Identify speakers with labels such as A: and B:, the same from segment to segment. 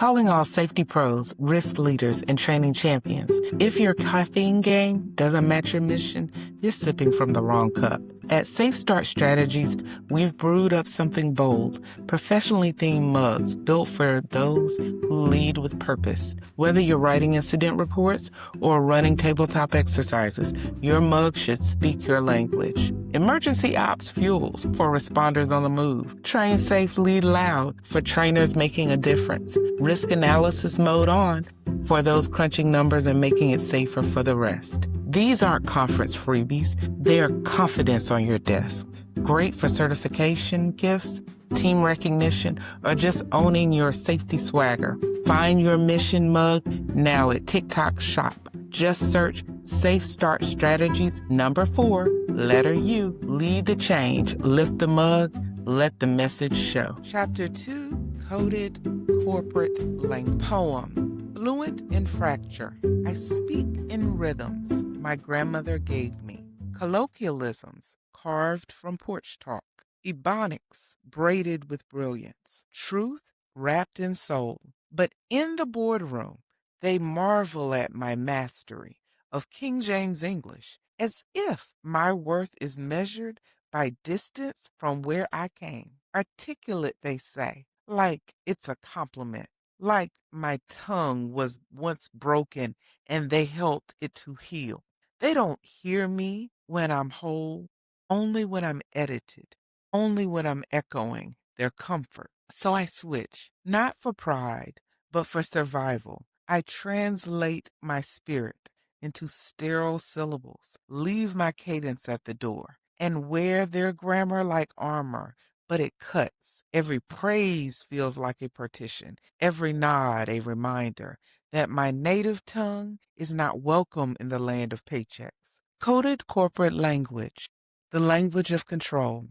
A: Calling all safety pros, risk leaders, and training champions. If your caffeine game doesn't match your mission, you're sipping from the wrong cup. At Safe Start Strategies, we've brewed up something bold, professionally themed mugs built for those who lead with purpose. Whether you're writing incident reports or running tabletop exercises, your mug should speak your language. Emergency Ops Fuels for responders on the move. Train Safe, Lead Loud for trainers making a difference. Risk Analysis Mode On for those crunching numbers and making it safer for the rest. These aren't conference freebies. They're confidence on your desk. Great for certification gifts, team recognition, or just owning your safety swagger. Find your mission mug now at TikTok Shop. Just search Safe Start Strategies #4, letter U. Lead the change, lift the mug, let the message show. Chapter 2, Coded Corporate Language. Poem, Fluent in Fracture. I speak in rhythms my grandmother gave me. Colloquialisms carved from porch talk. Ebonics braided with brilliance. Truth wrapped in soul. But in the boardroom, they marvel at my mastery of King James English, as if my worth is measured by distance from where I came. Articulate, they say, like it's a compliment, like my tongue was once broken and they helped it to heal. They don't hear me when I'm whole, only when I'm edited, only when I'm echoing their comfort. So I switch, not for pride, but for survival. I translate my spirit into sterile syllables, leave my cadence at the door, and wear their grammar like armor, but it cuts. Every praise feels like a partition, every nod a reminder that my native tongue is not welcome in the land of paychecks. Coded corporate language, the language of control,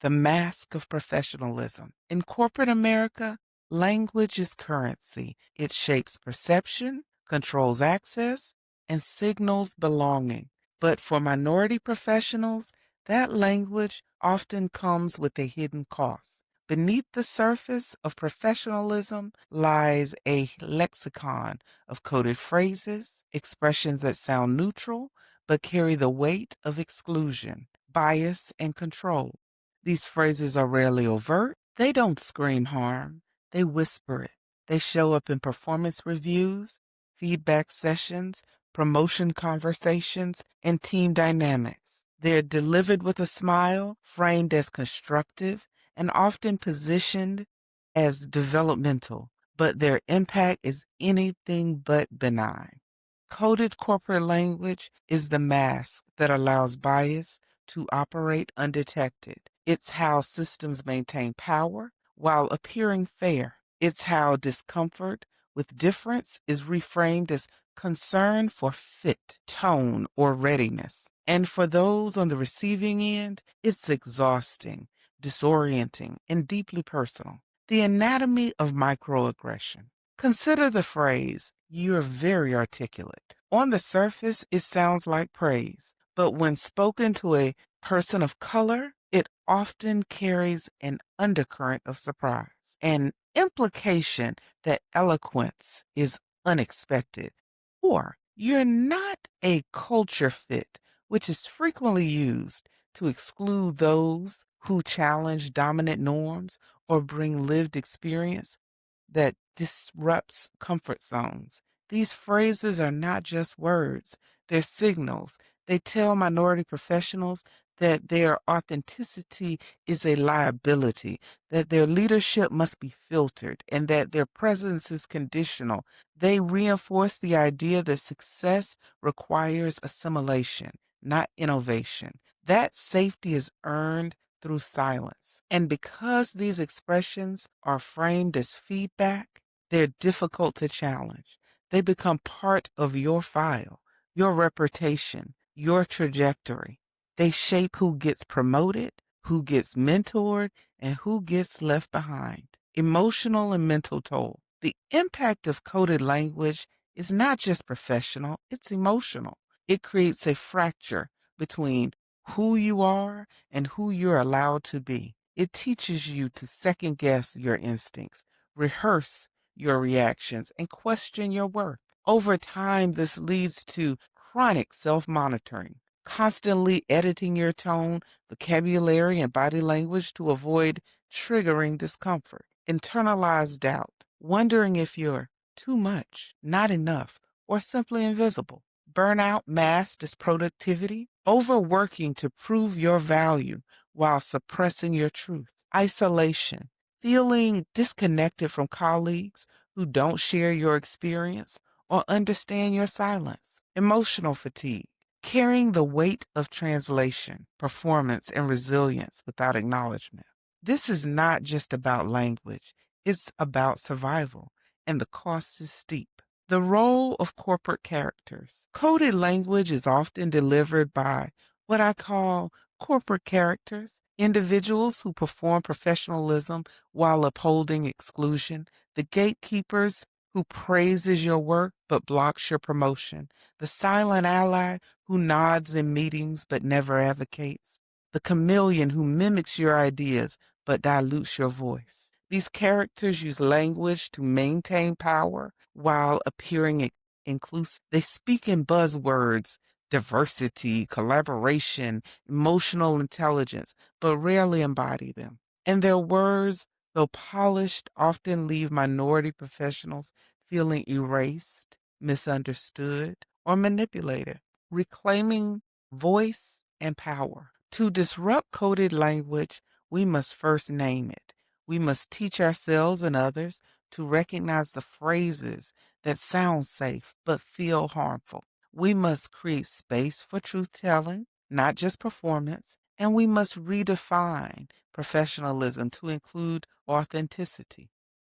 A: the mask of professionalism. In corporate America, language is currency. It shapes perception, controls access, and signals belonging. But for minority professionals, that language often comes with a hidden cost. Beneath the surface of professionalism lies a lexicon of coded phrases, expressions that sound neutral but carry the weight of exclusion, bias, and control. These phrases are rarely overt. They don't scream harm. They whisper it. They show up in performance reviews, feedback sessions, promotion conversations, and team dynamics. They're delivered with a smile, framed as constructive, and often positioned as developmental, but their impact is anything but benign. Coded corporate language is the mask that allows bias to operate undetected. It's how systems maintain power while appearing fair. It's how discomfort with difference is reframed as concern for fit, tone, or readiness. And for those on the receiving end, it's exhausting, disorienting, and deeply personal. The anatomy of microaggression. Consider the phrase, "You're very articulate." On the surface, it sounds like praise, but when spoken to a person of color, it often carries an undercurrent of surprise, an implication that eloquence is unexpected, or you're not a culture fit, which is frequently used to exclude those who challenge dominant norms or bring lived experience that disrupts comfort zones. These phrases are not just words, they're signals. They tell minority professionals that their authenticity is a liability, that their leadership must be filtered, and that their presence is conditional. They reinforce the idea that success requires assimilation, not innovation. That safety is earned through silence. And because these expressions are framed as feedback, they're difficult to challenge. They become part of your file, your reputation, your trajectory. They shape who gets promoted, who gets mentored, and who gets left behind. Emotional and mental toll. The impact of coded language is not just professional, it's emotional. It creates a fracture between who you are and who you're allowed to be. It teaches you to second guess your instincts, rehearse your reactions and question your worth. Over time, this leads to chronic self-monitoring, constantly editing your tone, vocabulary, and body language to avoid triggering discomfort. Internalized doubt, wondering if you're too much, not enough, or simply invisible. Burnout masked as productivity, overworking to prove your value while suppressing your truth. Isolation, feeling disconnected from colleagues who don't share your experience or understand your silence. Emotional fatigue, carrying the weight of translation, performance, and resilience without acknowledgement. This is not just about language, it's about survival, and the cost is steep. The role of corporate characters. Coded language is often delivered by what I call corporate characters, individuals who perform professionalism while upholding exclusion, the gatekeepers who praises your work but blocks your promotion, the silent ally who nods in meetings but never advocates, the chameleon who mimics your ideas but dilutes your voice. These characters use language to maintain power while appearing inclusive. They speak in buzzwords, diversity, collaboration, emotional intelligence, but rarely embody them. And their words, though polished, often leave minority professionals feeling erased, misunderstood, or manipulated. Reclaiming voice and power. To disrupt coded language, we must first name it. We must teach ourselves and others to recognize the phrases that sound safe but feel harmful. We must create space for truth telling, not just performance, and we must redefine professionalism to include authenticity,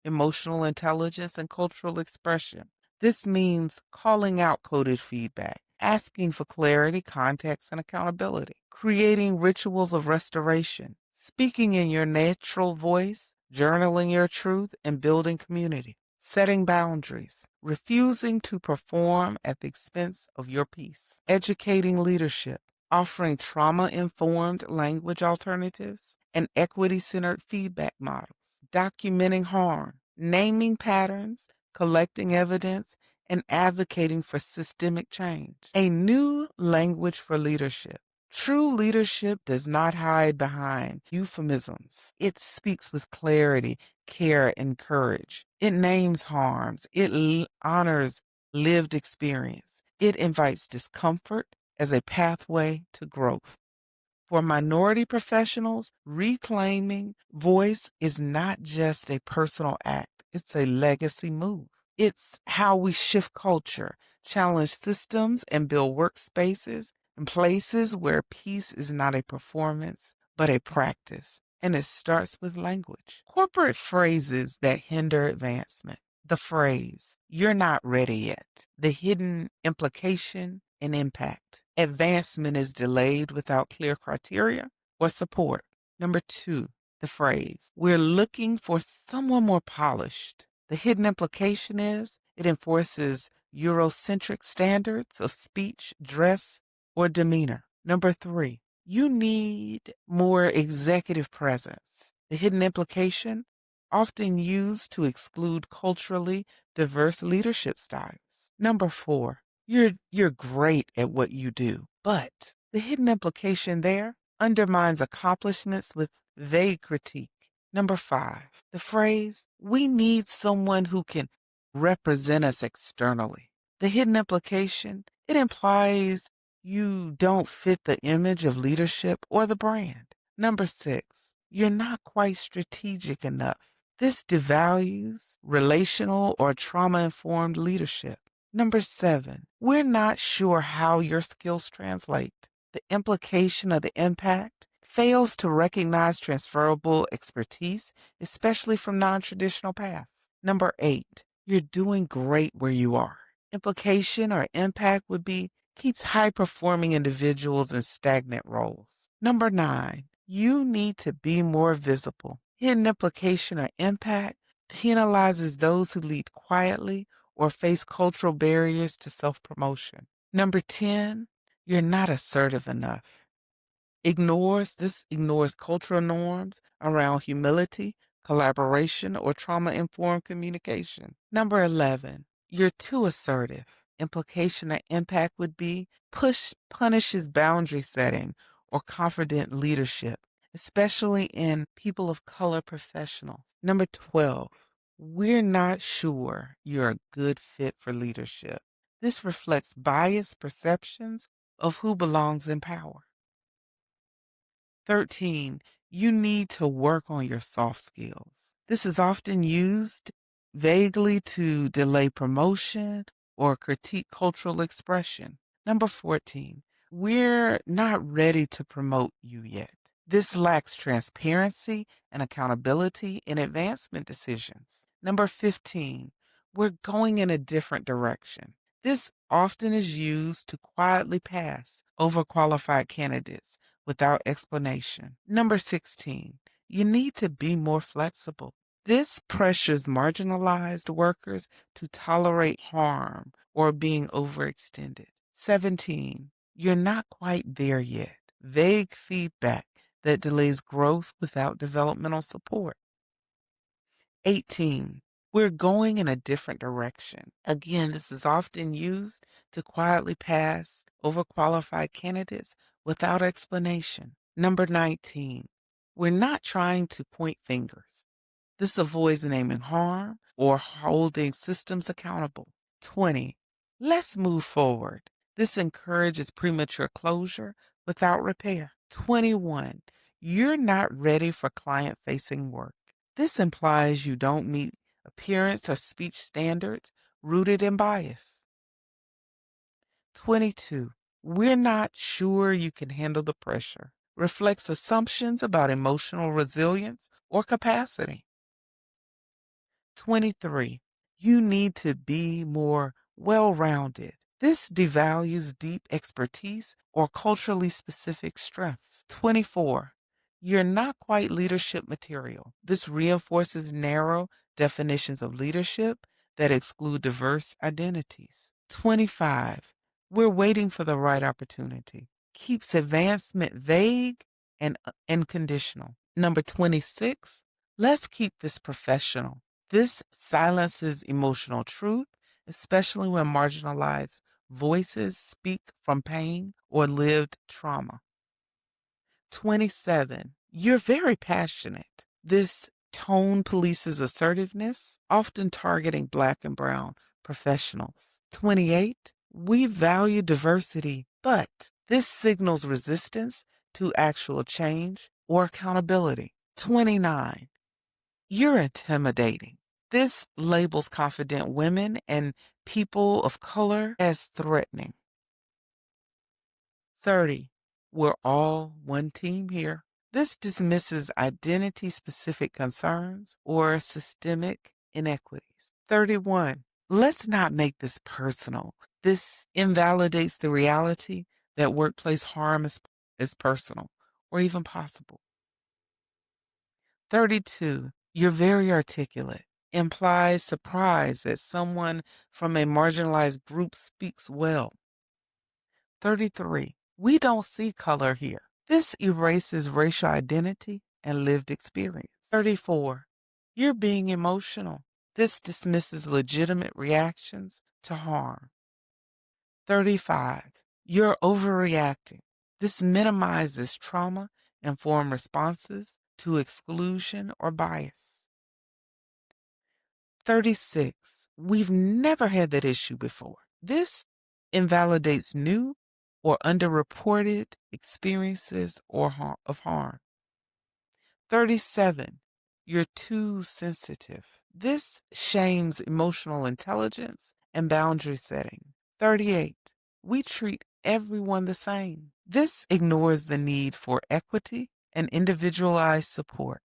A: emotional intelligence, and cultural expression. This means calling out coded feedback, asking for clarity, context, and accountability, creating rituals of restoration, speaking in your natural voice, journaling your truth, and building community, setting boundaries, refusing to perform at the expense of your peace, educating leadership, offering trauma-informed language alternatives and equity-centered feedback models, documenting harm, naming patterns, collecting evidence, and advocating for systemic change. A new language for leadership. True leadership does not hide behind euphemisms. It speaks with clarity, care, and courage. It names harms. It honors lived experience. It invites discomfort as a pathway to growth. For minority professionals, reclaiming voice is not just a personal act, it's a legacy move. It's how we shift culture, challenge systems, and build workspaces in places where peace is not a performance, but a practice. And it starts with language. Corporate phrases that hinder advancement. The phrase, "you're not ready yet." The hidden implication and impact. Advancement is delayed without clear criteria or support. Number two, the phrase, "we're looking for someone more polished." The hidden implication is it enforces Eurocentric standards of speech, dress, or demeanor. Number three, "you need more executive presence." The hidden implication, often used to exclude culturally diverse leadership styles. Number four, you're great at what you do, but the hidden implication there undermines accomplishments with vague critique. Number five, the phrase, "we need someone who can represent us externally." The hidden implication, it implies you don't fit the image of leadership or the brand. Number six, "you're not quite strategic enough." This devalues relational or trauma-informed leadership. Number seven, "we're not sure how your skills translate." The implication of the impact fails to recognize transferable expertise, especially from non-traditional paths. Number eight, "you're doing great where you are." Implication or impact would be keeps high-performing individuals in stagnant roles. Number nine, "you need to be more visible." Hidden implication or impact penalizes those who lead quietly or face cultural barriers to self-promotion. Number 10, "you're not assertive enough." Ignores cultural norms around humility, collaboration, or trauma-informed communication. Number 11, you're too assertive. Implication or impact would be punishes boundary setting or confident leadership, especially in people of color professionals. Number 12, we're not sure you're a good fit for leadership. This reflects biased perceptions of who belongs in power. 13, you need to work on your soft skills. This is often used vaguely to delay promotion or critique cultural expression. Number 14, we're not ready to promote you yet. This lacks transparency and accountability in advancement decisions. Number 15, we're going in a different direction. This often is used to quietly pass overqualified candidates without explanation. Number 16, you need to be more flexible. This pressures marginalized workers to tolerate harm or being overextended. 17, you're not quite there yet. Vague feedback that delays growth without developmental support. 18, we're going in a different direction. Again, this is often used to quietly pass overqualified candidates without explanation. Number 19, we're not trying to point fingers. This avoids naming harm or holding systems accountable. 20, let's move forward. This encourages premature closure without repair. 21, you're not ready for client-facing work. This implies you don't meet appearance or speech standards rooted in bias. 22, we're not sure you can handle the pressure. Reflects assumptions about emotional resilience or capacity. 23, you need to be more well-rounded. This devalues deep expertise or culturally specific strengths. 24, you're not quite leadership material. This reinforces narrow definitions of leadership that exclude diverse identities. 25, we're waiting for the right opportunity. Keeps advancement vague and unconditional. Number 26, let's keep this professional. This silences emotional truth, especially when marginalized voices speak from pain or lived trauma. 27, you're very passionate. This tone polices assertiveness, often targeting Black and brown professionals. 28, we value diversity, but this signals resistance to actual change or accountability. 29, you're intimidating. This labels confident women and people of color as threatening. 30, we're all one team here. This dismisses identity-specific concerns or systemic inequities. 31, let's not make this personal. This invalidates the reality that workplace harm is personal or even possible. 32, you're very articulate. Implies surprise that someone from a marginalized group speaks well. 33, we don't see color here. This erases racial identity and lived experience. 34, you're being emotional. This dismisses legitimate reactions to harm. 35, you're overreacting. This minimizes trauma-informed responses to exclusion or bias. 36, we've never had that issue before. This invalidates new or underreported experiences of harm. 37, you're too sensitive. This shames emotional intelligence and boundary setting. 38, we treat everyone the same. This ignores the need for equity and individualized support.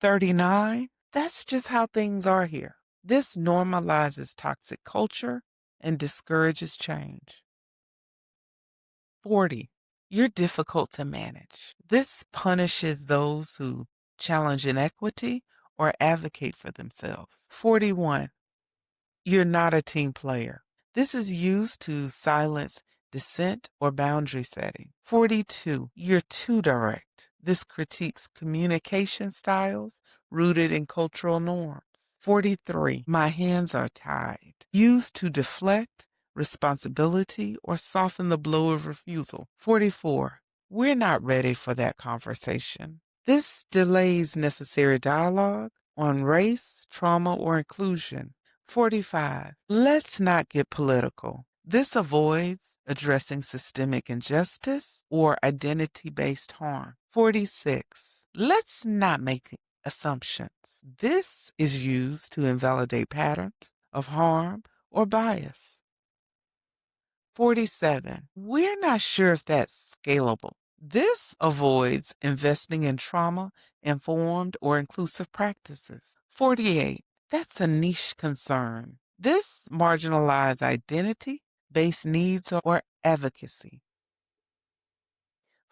A: 39, that's just how things are here. This normalizes toxic culture and discourages change. 40, you're difficult to manage. This punishes those who challenge inequity or advocate for themselves. 41, you're not a team player. This is used to silence dissent, or boundary setting. 42, you're too direct. This critiques communication styles rooted in cultural norms. 43, my hands are tied. Used to deflect responsibility or soften the blow of refusal. 44, we're not ready for that conversation. This delays necessary dialogue on race, trauma, or inclusion. 45, let's not get political. This avoids addressing systemic injustice or identity-based harm. 46, let's not make assumptions. This is used to invalidate patterns of harm or bias. 47, we're not sure if that's scalable. This avoids investing in trauma-informed or inclusive practices. 48, that's a niche concern. This marginalizes identity-based needs or advocacy.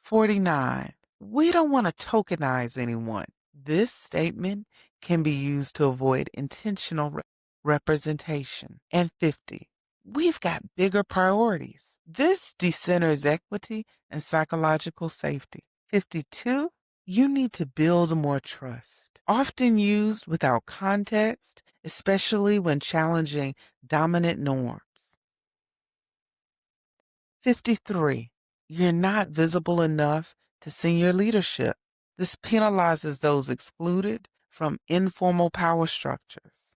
A: 49, we don't want to tokenize anyone. This statement can be used to avoid intentional representation. And 50, we've got bigger priorities. This decenters equity and psychological safety. 52, you need to build more trust. Often used without context, especially when challenging dominant norms. 53, you're not visible enough to senior leadership. This penalizes those excluded from informal power structures.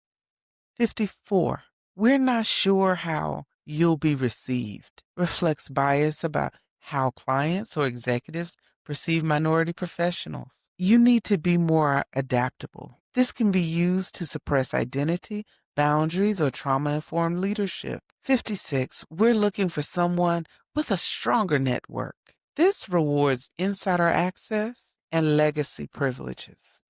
A: 54, we're not sure how you'll be received. Reflects bias about how clients or executives perceive minority professionals. You need to be more adaptable. This can be used to suppress identity, boundaries, or trauma-informed leadership. 56, we're looking for someone with a stronger network. This rewards insider access and legacy privileges.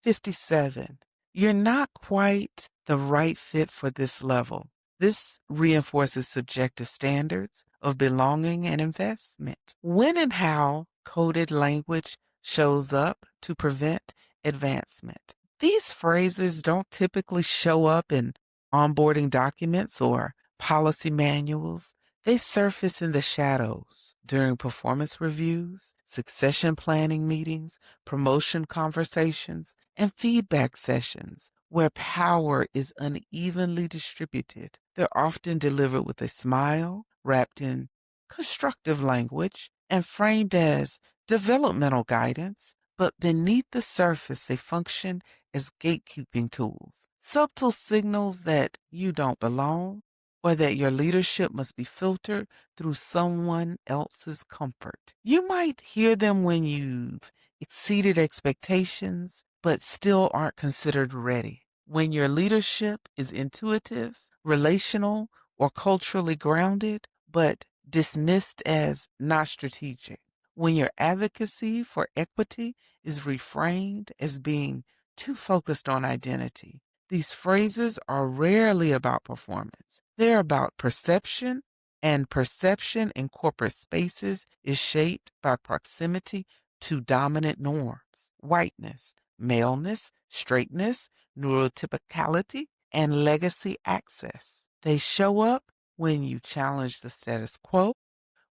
A: 57, you're not quite the right fit for this level. This reinforces subjective standards of belonging and investment. When and how coded language shows up to prevent advancement. These phrases don't typically show up in onboarding documents or policy manuals. They surface in the shadows during performance reviews, succession planning meetings, promotion conversations, and feedback sessions where power is unevenly distributed. They're often delivered with a smile, wrapped in constructive language, and framed as developmental guidance, but beneath the surface they function as gatekeeping tools, subtle signals that you don't belong or that your leadership must be filtered through someone else's comfort. You might hear them when you've exceeded expectations, but still aren't considered ready. When your leadership is intuitive, relational, or culturally grounded, but dismissed as not strategic. When your advocacy for equity is reframed as being too focused on identity. These phrases are rarely about performance. They're about perception, and perception in corporate spaces is shaped by proximity to dominant norms, whiteness, maleness, straightness, neurotypicality, and legacy access. They show up when you challenge the status quo,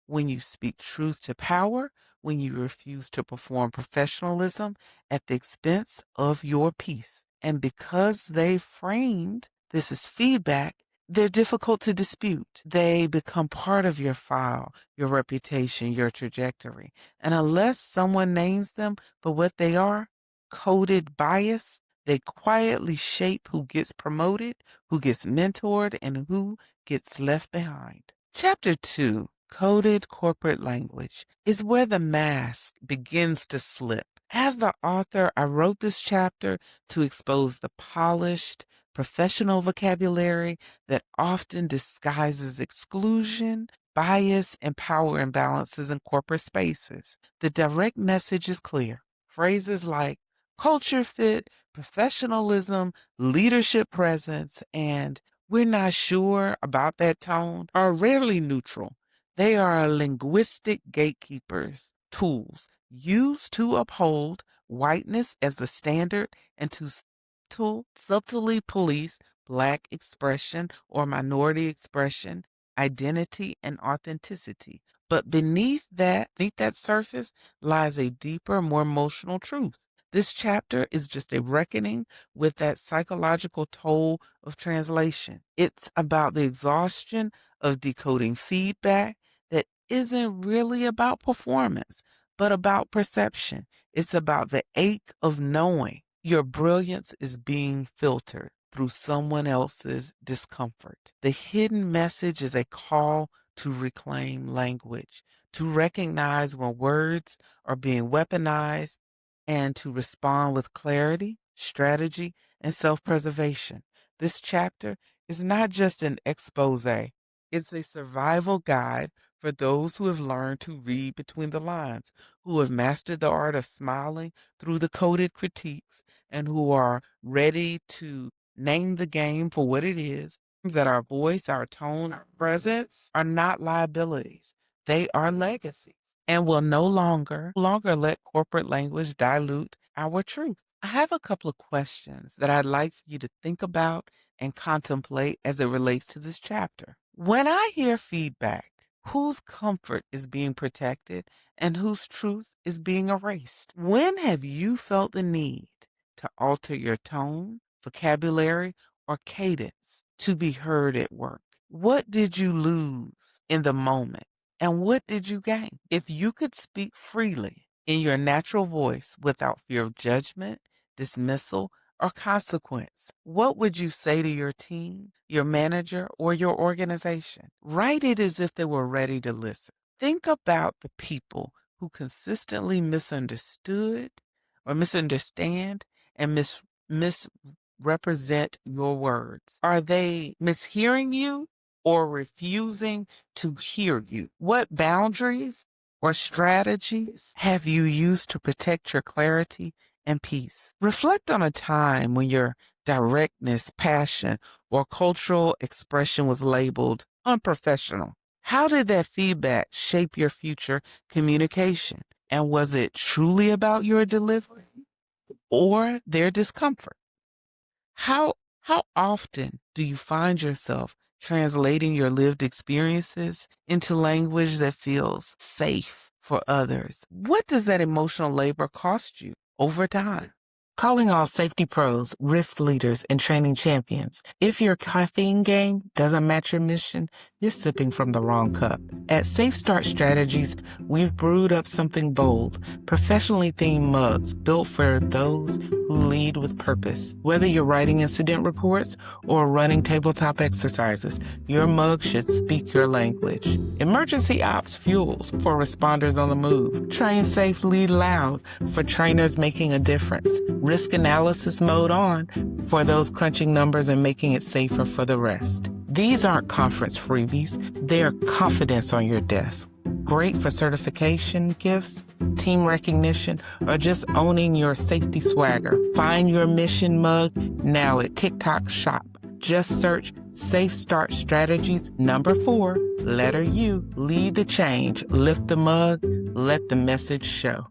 A: when you speak truth to power, when you refuse to perform professionalism at the expense of your peace. And because they framed this as feedback, they're difficult to dispute. They become part of your file, your reputation, your trajectory. And unless someone names them for what they are, coded bias, they quietly shape who gets promoted, who gets mentored, and who gets left behind. Chapter 2, Coded Corporate Language, is where the mask begins to slip. As the author, I wrote this chapter to expose the polished, professional vocabulary that often disguises exclusion, bias, and power imbalances in corporate spaces. The direct message is clear. Phrases like culture fit, professionalism, leadership presence, and we're not sure about that tone are rarely neutral. They are linguistic gatekeepers, tools used to uphold whiteness as the standard and to subtly police Black expression or minority expression identity, and authenticity. But beneath that surface lies a deeper, more emotional truth. This chapter is just a reckoning with that psychological toll of translation. It's about the exhaustion of decoding feedback that isn't really about performance, but about perception. It's about the ache of knowing your brilliance is being filtered through someone else's discomfort. The hidden message is a call to reclaim language, to recognize when words are being weaponized, and to respond with clarity, strategy, and self preservation. This chapter is not just an expose, it's a survival guide for those who have learned to read between the lines, who have mastered the art of smiling through the coded critiques, and who are ready to name the game for what it is. That our voice, our tone, our presence are not liabilities. They are legacies and will no longer let corporate language dilute our truth. I have a couple of questions that I'd like for you to think about and contemplate as it relates to this chapter. When I hear feedback, whose comfort is being protected and whose truth is being erased? When have you felt the need to alter your tone, vocabulary, or cadence to be heard at work? What did you lose in the moment? And what did you gain? If you could speak freely in your natural voice without fear of judgment, dismissal, or consequence, what would you say to your team, your manager, or your organization? Write it as if they were ready to listen. Think about the people who consistently misunderstood or misunderstand and misrepresent your words. Are they mishearing you or refusing to hear you? What boundaries or strategies have you used to protect your clarity and peace? Reflect on a time when your directness, passion, or cultural expression was labeled unprofessional. How did that feedback shape your future communication? And was it truly about your delivery or their discomfort? How often do you find yourself translating your lived experiences into language that feels safe for others? What does that emotional labor cost you over time? Calling all safety pros, risk leaders, and training champions. If your caffeine game doesn't match your mission, you're sipping from the wrong cup. At Safe Start Strategies, we've brewed up something bold, professionally themed mugs built for those who lead with purpose. Whether you're writing incident reports or running tabletop exercises, your mug should speak your language. Emergency ops fuels for responders on the move. Train safe, lead loud for trainers making a difference. Risk analysis mode on for those crunching numbers and making it safer for the rest. These aren't conference freebies. They're confidence on your desk. Great for certification gifts, team recognition, or just owning your safety swagger. Find your mission mug now at TikTok Shop. Just search Safe Start Strategies #4, letter U. Lead the change, lift the mug, let the message show.